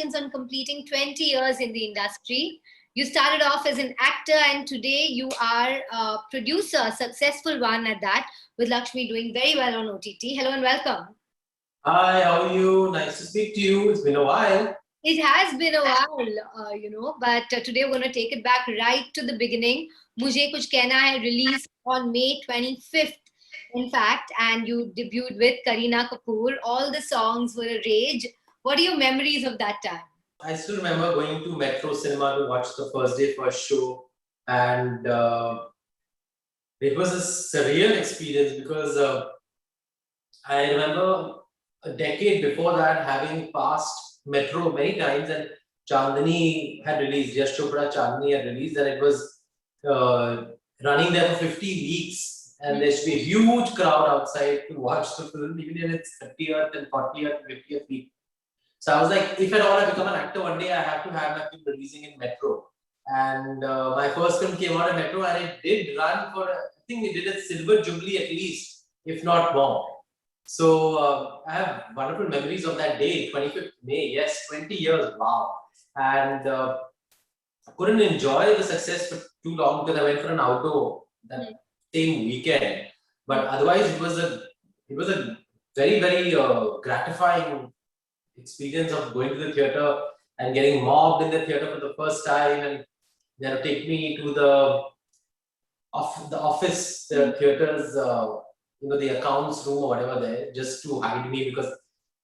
congratulations on completing 20 years in the industry. You started off as an actor and today you are a producer, a successful one at that, with Lakshmi doing very well on OTT. Hello and welcome. Hi, how are you? Nice to speak to you. It's been a while. It has been a while, but today we're going to take it back right to the beginning. Mujhe Kuch Kehna Hai released on May 25th, in fact, and you debuted with Kareena Kapoor. All the songs were a rage. What are your memories of that time? I still remember going to Metro Cinema to watch the first day first show, and it was a surreal experience because I remember a decade before that having passed Metro many times, and Chandni had released, Yash Chopra Chandni had released, and it was running there for 50 weeks, and there should be a huge crowd outside to watch the film, even in its 30th and 40th and 50th week. So I was like, if at all I become an actor one day, I have to have my film releasing in Metro. And my first film came out in Metro, and it did run for, I think it did a silver jubilee at least, if not more. So I have wonderful memories of that day, 25th May. Yes, 20 years, wow. And I couldn't enjoy the success for too long because I went for an outdoor that same weekend. But otherwise, it was a very, very gratifying experience of going to the theater and getting mobbed in the theater for the first time, and they'll take me to the office, the theater's the accounts room or whatever there, just to hide me, because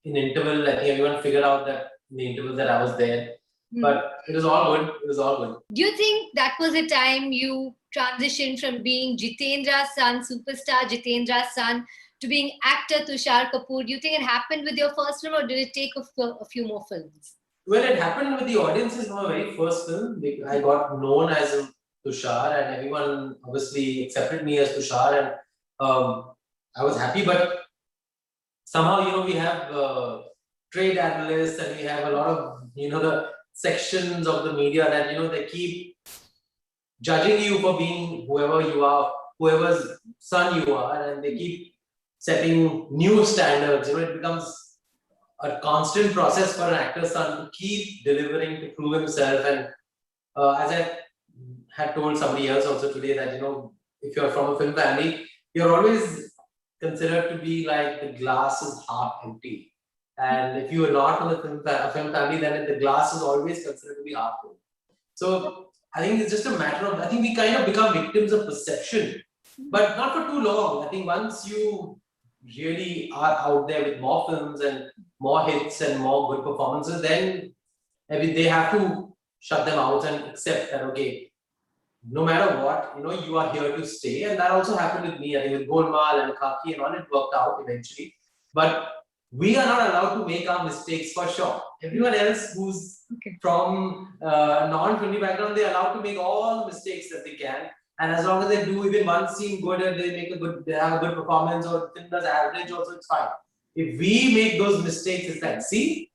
in interval, I think everyone figured out that in the interval that I was there. But it was all good. It was all good. Do you think that was a time you transitioned from being Jitendra's son, superstar Jitendra's son, to being actor Tushar Kapoor? Do you think it happened with your first film, or did it take a few more films? Well, it happened with the audiences from my very first film. I got known as Tushar, and everyone obviously accepted me as Tushar, and I was happy. But somehow, we have trade analysts, and we have a lot of, the sections of the media that, they keep judging you for being whoever you are, whoever's son you are, and they keep setting new standards. It becomes a constant process for an actor's son to keep delivering, to prove himself. And as I had told somebody else also today, that if you're from a film family, you're always considered to be like the glass is half empty. And if you are not from a film family, then the glass is always considered to be half full. So I think it's just a matter of, I think we kind of become victims of perception, but not for too long. I think once you really are out there with more films and more hits and more good performances, then they have to shut them out and accept that, okay, no matter what, you are here to stay. And that also happened with me. I think with Golmaal and Khaki and all, it worked out eventually. But we are not allowed to make our mistakes, for sure. Everyone else who's from non-film background, they're allowed to make all the mistakes that they can. And as long as they do even one scene good and they have a good performance, or film does average also, it's fine. If we make those mistakes, it's like, see,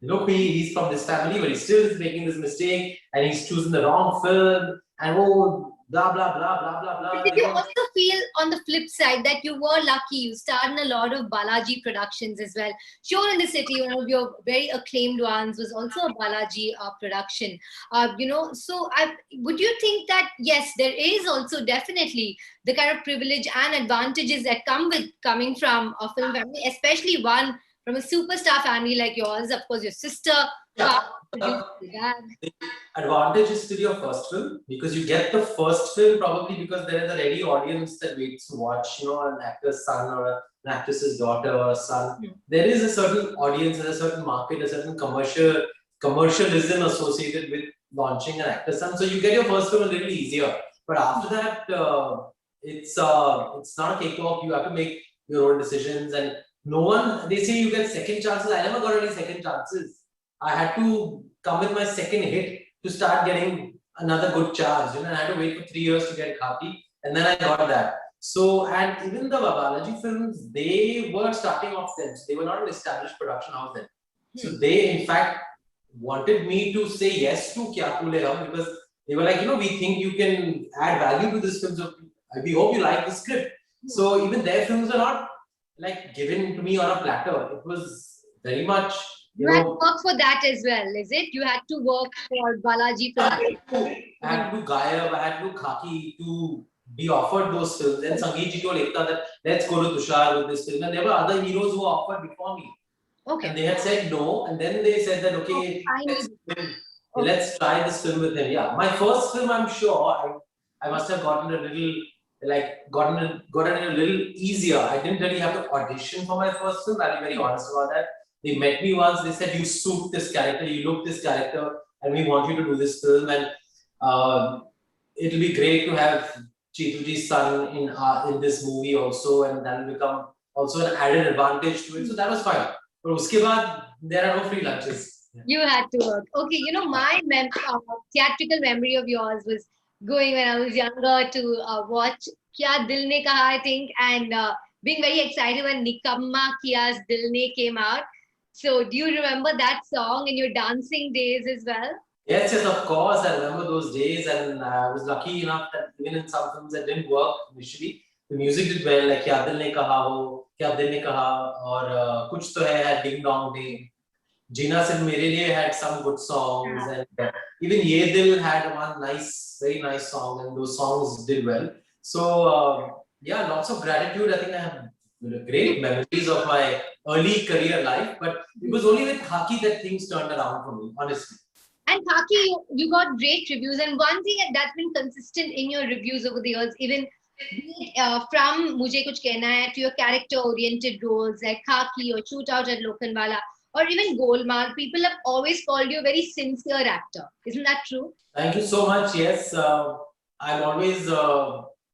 he's from this family, but he still is making this mistake, and he's choosing the wrong film, and blah, blah, blah, blah, blah, blah. Did you also feel on the flip side that you were lucky? You starred in a lot of Balaji productions as well. Sure in the City, one of your very acclaimed ones, was also a Balaji production. So would you think that, yes, there is also definitely the kind of privilege and advantages that come with coming from a film family, especially one from a superstar family like yours, of course, your sister, the advantage is still your first film, because you get the first film probably because there is a ready audience that waits to watch, an actor's son or an actress's daughter or a son. There is a certain audience, there's a certain market, a certain commercialism associated with launching an actor's son. So you get your first film a little easier. But after that, it's not a cakewalk. You have to make your own decisions, and they say you get second chances. I never got any second chances. I had to come with my second hit to start getting another good charge. And I had to wait for 3 years to get Khaki, and then I got that. So, and even the Balaji films, they were starting off then. So they were not an established production house then. So they, in fact, wanted me to say yes to Kya Phule Hum, because they were like, we think you can add value to this film. So we hope you like the script. So even their films are not like given to me on a platter. It was very much You had to work for that as well, is it? You had to work for Balaji I Productions. had to do Gayab, I had to do Khaki to be offered those films. Then Sangeet ji told Ekta that let's go to Tushar with this film. And there were other heroes who were offered before me. Okay. And they had said no. And then they said that, okay, let's try this film with him. Yeah, my first film, I'm sure I must have gotten a little, gotten it a little easier. I didn't really have to audition for my first film. I'll be very honest about that. They met me once. They said, you suit this character, you look this character, and we want you to do this film. And it'll be great to have Chituji's son in this movie also, and that will become also an added advantage to it. So that was fine. But uske baad, there are no free lunches. You had to work. Okay, you know, my theatrical memory of yours was going when I was younger to watch Kya Dil Ne Kaha, I think, and being very excited when Nikamma Kia's Dil Ne came out. So, do you remember that song in your dancing days as well? Yes, yes, of course. I remember those days, and I was lucky enough that even in some films that didn't work initially, the music did well, like Kya Dil Ne Kaha Ho, Kya Dil Ne Kaha, or Kuch To Hai had Ding Dong Ding. Jeena Sirf Mere Liye had some good songs, and even Ye Dil had one very nice song, and those songs did well. So, yeah, lots of gratitude. I think I have great memories of my early career life, but it was only with Khaki that things turned around for me, honestly. And Khaki, you got great reviews. And one thing that's been consistent in your reviews over the years, even from Mujhe Kuch Kehna Hai to your character-oriented roles like Khaki or Shootout at Lokhandwala, or even Golmaal, people have always called you a very sincere actor. Isn't that true? Thank you so much. Yes, I'm always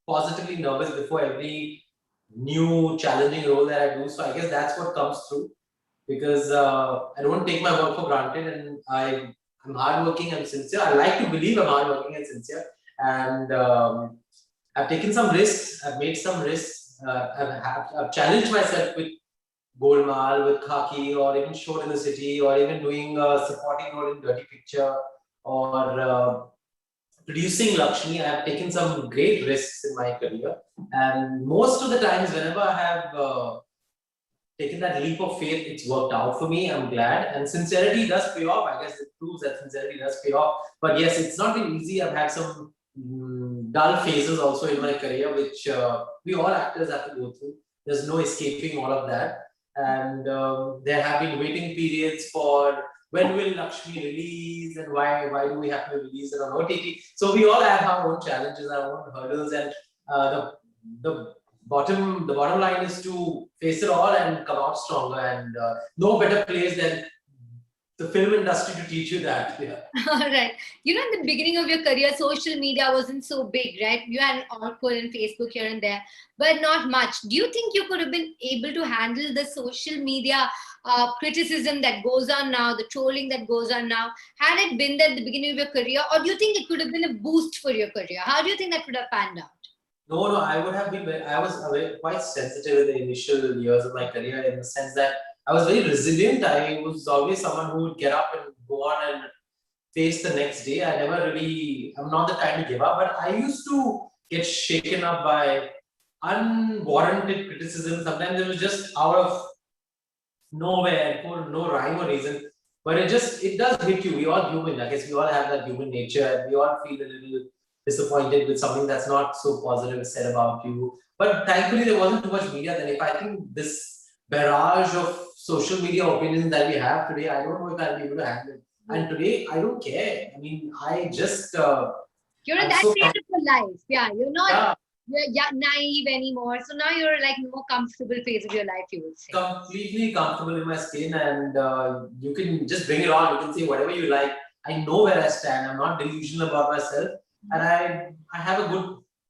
positively nervous before every new challenging role that I do. So I guess that's what comes through, because I don't take my work for granted, and I'm hardworking, I'm sincere. I like to believe I'm hardworking and sincere, and I've taken some risks. I've made some risks. I've challenged myself with Golmaal, with Khaki, or even Shor in the City, or even doing a supporting role in Dirty Picture, or producing Lakshmi. I have taken some great risks in my career, and most of the times, whenever I have taken that leap of faith, it's worked out for me. I'm glad, and sincerity does pay off. I guess it proves that sincerity does pay off. But yes, it's not been easy. I've had some dull phases also in my career, which we all actors have to go through. There's no escaping all of that. And there have been waiting periods for when will Lakshmi release, and why do we have to release it on OTT? So we all have our own challenges, our own hurdles, and the bottom line is to face it all and come out stronger. And no better place than the film industry to teach you that. Yeah. All right. You know, in the beginning of your career, social media wasn't so big, right? You had Orkut and Facebook here and there, but not much. Do you think you could have been able to handle the social media criticism that goes on now, the trolling that goes on now, had it been there at the beginning of your career, or do you think it could have been a boost for your career? How do you think that would have panned out? No, I would have been. I was quite sensitive in the initial years of my career, in the sense that I was very resilient. I was always someone who would get up and go on and face the next day. I'm not the kind to give up, but I used to get shaken up by unwarranted criticism. Sometimes it was just out of nowhere, for no rhyme or reason. But it does hit you. We all human. I guess we all have that human nature. We all feel a little disappointed with something that's not so positive said about you. But thankfully, there wasn't too much media then. If I think this barrage of social media opinions that we have today, I don't know if I'll be able to handle it. And today, I don't care. I mean, I just. You're in that stage of your life. Yeah, you're not naive anymore. So now you're like more comfortable phase of your life, you would say. Completely comfortable in my skin, and you can just bring it on. You can say whatever you like. I know where I stand. I'm not delusional about myself. And I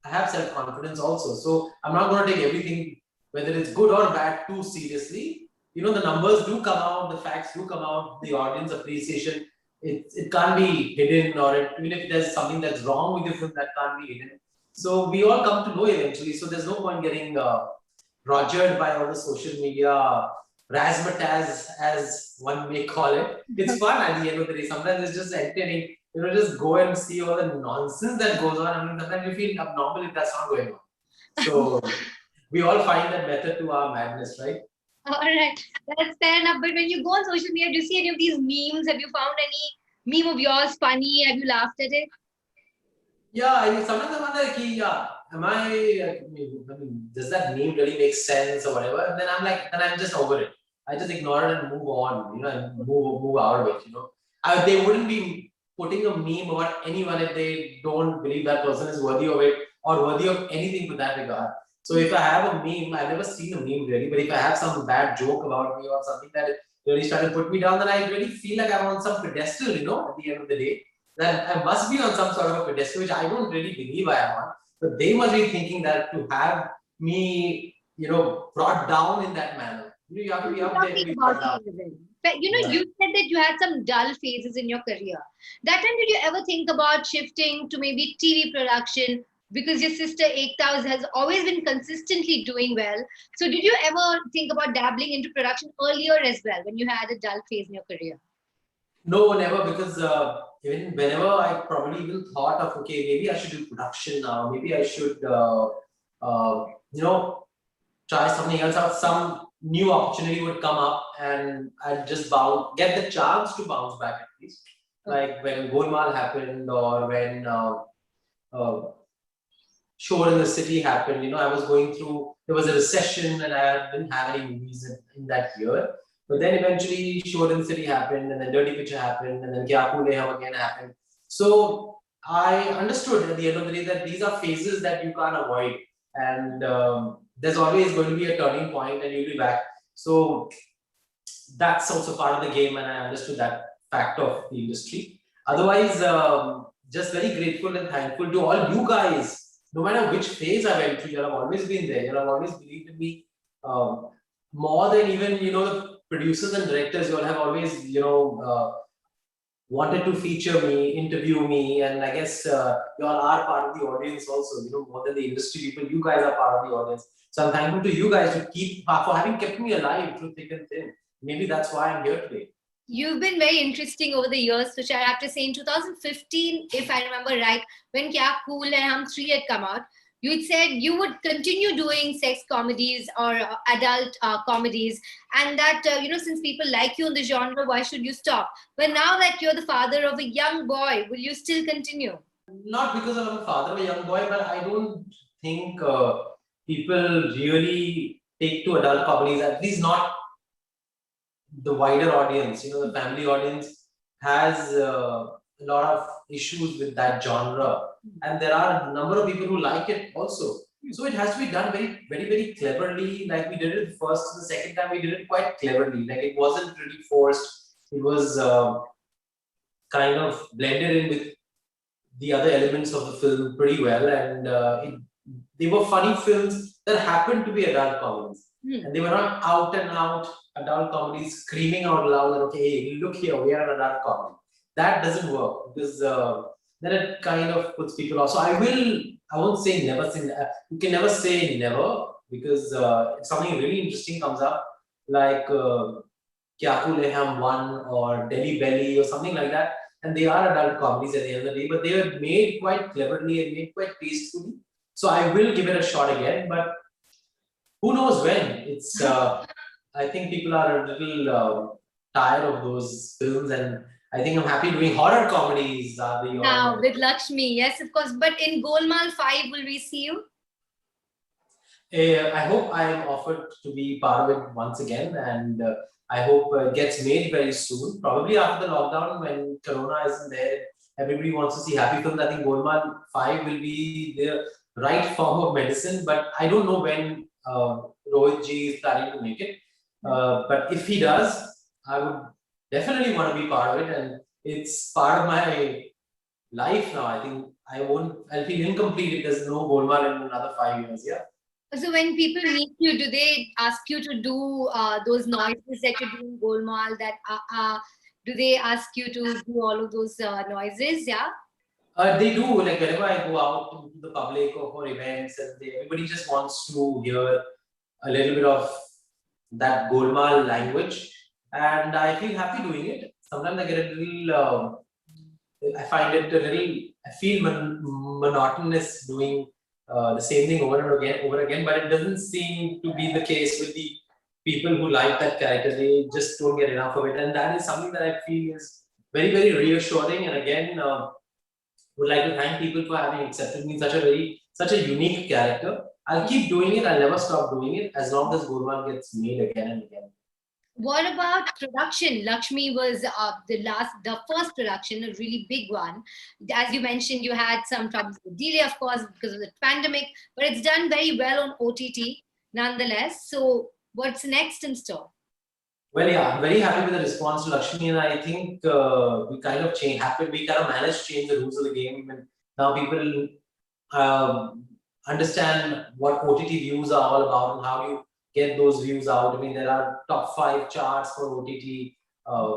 have self-confidence also. So I'm not going to take everything, whether it's good or bad, too seriously. You know, the numbers do come out, the facts do come out, the audience appreciation, it can't be hidden, or even if there's something that's wrong with your film, that can't be hidden. So we all come to know eventually. So there's no point getting rogered by all the social media razzmatazz, as one may call it. It's fun at the end of the day. Sometimes it's just entertaining. You know, just go and see all the nonsense that goes on. I mean, sometimes you feel abnormal if that's not going on. So we all find that method to our madness, right? All right, that's fair enough. But when you go on social media, do you see any of these memes? Have you found any meme of yours funny? Have you laughed at it? Yeah, I mean, sometimes I wonder, like, yeah, I mean, does that meme really make sense or whatever? And then I'm like, then I'm just over it. I just ignore it and move on, and move out of it. They wouldn't be putting a meme about anyone if they don't believe that person is worthy of it or worthy of anything to that regard. So if I have a meme, I've never seen a meme really, but if I have some bad joke about me or something that really started to put me down, then I really feel like I'm on some pedestal, at the end of the day that I must be on some sort of a pedestal, which I don't really believe I am on. But they must be thinking that to have me, brought down in that manner. You have to be up there to Talking be about brought it, down. even. But, Yeah. you said that you had some dull phases in your career. That time, did you ever think about shifting to maybe TV production? Because your sister Ekta has always been consistently doing well. So, did you ever think about dabbling into production earlier as well when you had a dull phase in your career? No, never, because even whenever I probably even thought of, okay, maybe I should do production now, maybe I should, you know, try something else out, some new opportunity would come up and I'd just get the chance to bounce back at least. Like when Golmaal happened or when uh, Shore in the City happened, I was going through, there was a recession and I didn't have any movies in that year. But then eventually Shore in the City happened and then Dirty Picture happened and then Kya Phule Hum again happened. So I understood at the end of the day that these are phases that you can't avoid. And there's always going to be a turning point and you'll be back. So that's also part of the game and I understood that fact of the industry. Otherwise, just very grateful and thankful to all you guys. No matter which phase I went through, you have always been there. You have always believed in me more than even the producers and directors. You all have always wanted to feature me, interview me, and I guess you all are part of the audience also. More than the industry people, you guys are part of the audience. So I'm thankful to you guys to keep for having kept me alive through thick and thin. Maybe that's why I'm here today. You've been very interesting over the years, which I have to say. In 2015, if I remember right, when Kya Cool and Hum 3 had come out, you had said you would continue doing sex comedies or adult comedies, and that, since people like you in the genre, why should you stop? But now that you're the father of a young boy, will you still continue? Not because I'm a father of a young boy, but I don't think people really take to adult comedies, at least not the wider audience, the family audience has a lot of issues with that genre, and there are a number of people who like it also. So it has to be done very, very, very cleverly. Like we did it first, the second time we did it quite cleverly. Like it wasn't really forced. It was kind of blended in with the other elements of the film pretty well, and they were funny films that happened to be adult comedies, and they were not out and out adult comedies screaming out loud that okay, hey, look here, we are an adult comedy. That doesn't work because then it kind of puts people off. So I won't say never say you can never say never because if something really interesting comes up like Kya Phule Hum 1 or Delhi Belly or something like that, and they are adult comedies at the end of the day, but they were made quite cleverly and made quite tastefully. So I will give it a shot again, but who knows when? It's I think people are a little tired of those films, and I think I'm happy doing horror comedies. Are the Now with Lakshmi, yes, of course. But in Golmaal 5, will we see you? I hope I am offered to be part of it once again, and I hope it gets made very soon. Probably after the lockdown, when Corona isn't there, everybody wants to see happy films. I think Golmaal 5 will be the right form of medicine, but I don't know when Rohit ji is planning to make it. But if he does, I would definitely want to be part of it, and it's part of my life now. I think I'll feel incomplete if there's no Golmaal in another 5 years. Yeah. So when people meet you, do they ask you to do those noises that you do in Golmaal? Do they ask you to do all of those noises? Yeah. They do, like whenever I go out to the public or for events, and everybody just wants to hear a little bit of that Golmaal language, and I feel happy doing it. Sometimes I get a little, I find it a little, I feel monotonous doing the same thing over and again, but it doesn't seem to be the case with the people who like that character, they just don't get enough of it. And that is something that I feel is very, very reassuring. And again, would like to thank people for having accepted me such a unique character. I'll keep doing it. I'll never stop doing it as long as Gurman gets made again and again. What about production? Lakshmi was the first production, a really big one. As you mentioned, you had some troubles with delay, of course, because of the pandemic, but it's done very well on OTT nonetheless. So what's next in store? Well, yeah, I'm very happy with the response to Lakshmi, and I think we kind of managed to change the rules of the game, and now people understand what OTT views are all about and how you get those views out. I mean, there are top 5 charts for OTT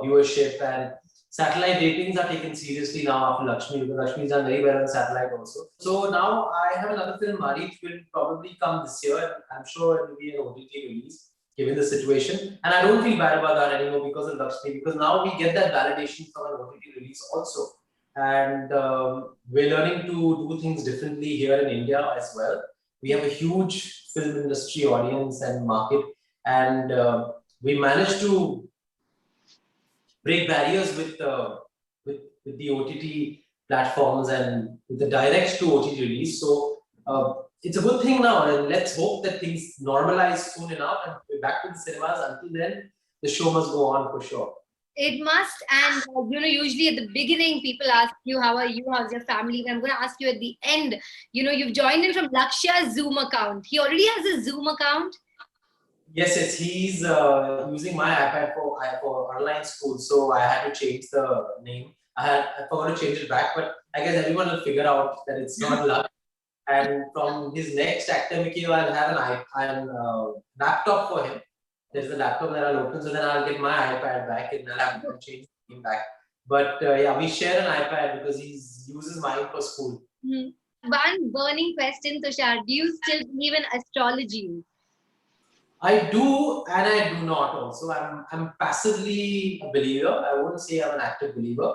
viewership, and satellite ratings are taken seriously now after Lakshmi, because Lakshmi's done very well on satellite also. So now I have another film, Mareeth, will probably come this year, and I'm sure it will be an OTT release given the situation. And I don't feel bad about that anymore because of Lakshmi, because now we get that validation from an OTT release also. And we're learning to do things differently here in India as well. We have a huge film industry audience and market, and we managed to break barriers with the OTT platforms and with the direct to OTT release. So it's a good thing now, and let's hope that things normalize soon enough and we're back to the cinemas. Until then, the show must go on for sure. It must. And usually at the beginning people ask you, how are you, how's your family? I'm going to ask you at the end. You've joined in from Laksha's Zoom account. He already has a Zoom account. Yes, he's using my iPad for online school, so I had to change the name. I forgot to change it back, but I guess everyone will figure out that it's not Laksh. And from his next academic year, I'll have an laptop for him. There's a laptop that I'll open, so then I'll get my iPad back and I'll have to change him back. But yeah, we share an iPad because he uses mine for school. One burning question, Tushar. Do you still believe in astrology? I do and I do not also. I'm passively a believer. I wouldn't say I'm an active believer.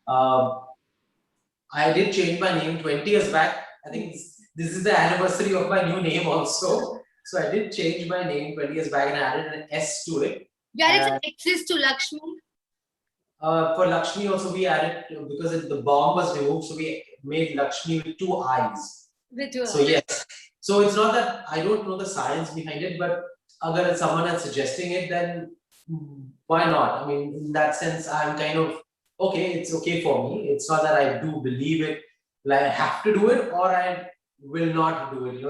I did change my name 20 years back. I think this is the anniversary of my new name also. So I did change my name 20 years back and I added an S to it. You added some X's to Lakshmi? For Lakshmi also we added, because the bomb was removed, so we made Lakshmi with 2 eyes. So yes. So it's not that I don't know the science behind it, but if someone is suggesting it, then why not? I mean, in that sense, I'm kind of, okay, it's okay for me. It's not that I do believe it, like I have to do it or I will not do it.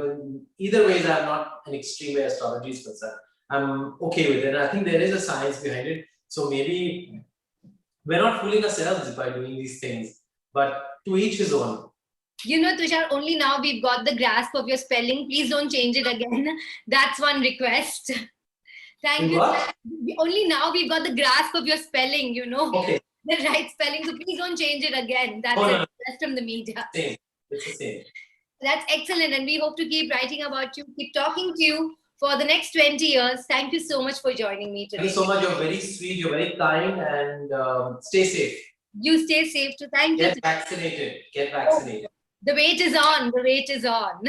Either ways, I'm not an extreme where astrology is concerned. I'm okay with it. And I think there is a science behind it. So maybe we're not fooling ourselves by doing these things, but to each his own. Tushar, only now we've got the grasp of your spelling. Please don't change it again. That's one request. Thank you. Only now we've got the grasp of your spelling, Okay. The right spelling. So please don't change it again. That's a request from the media. Same. It's the same. That's excellent. And we hope to keep writing about you, keep talking to you for the next 20 years. Thank you so much for joining me today. Thank you so much. You're very sweet. You're very kind, and stay safe. You stay safe too. Thank you. Get vaccinated. Get vaccinated. The wait is on. The wait is on.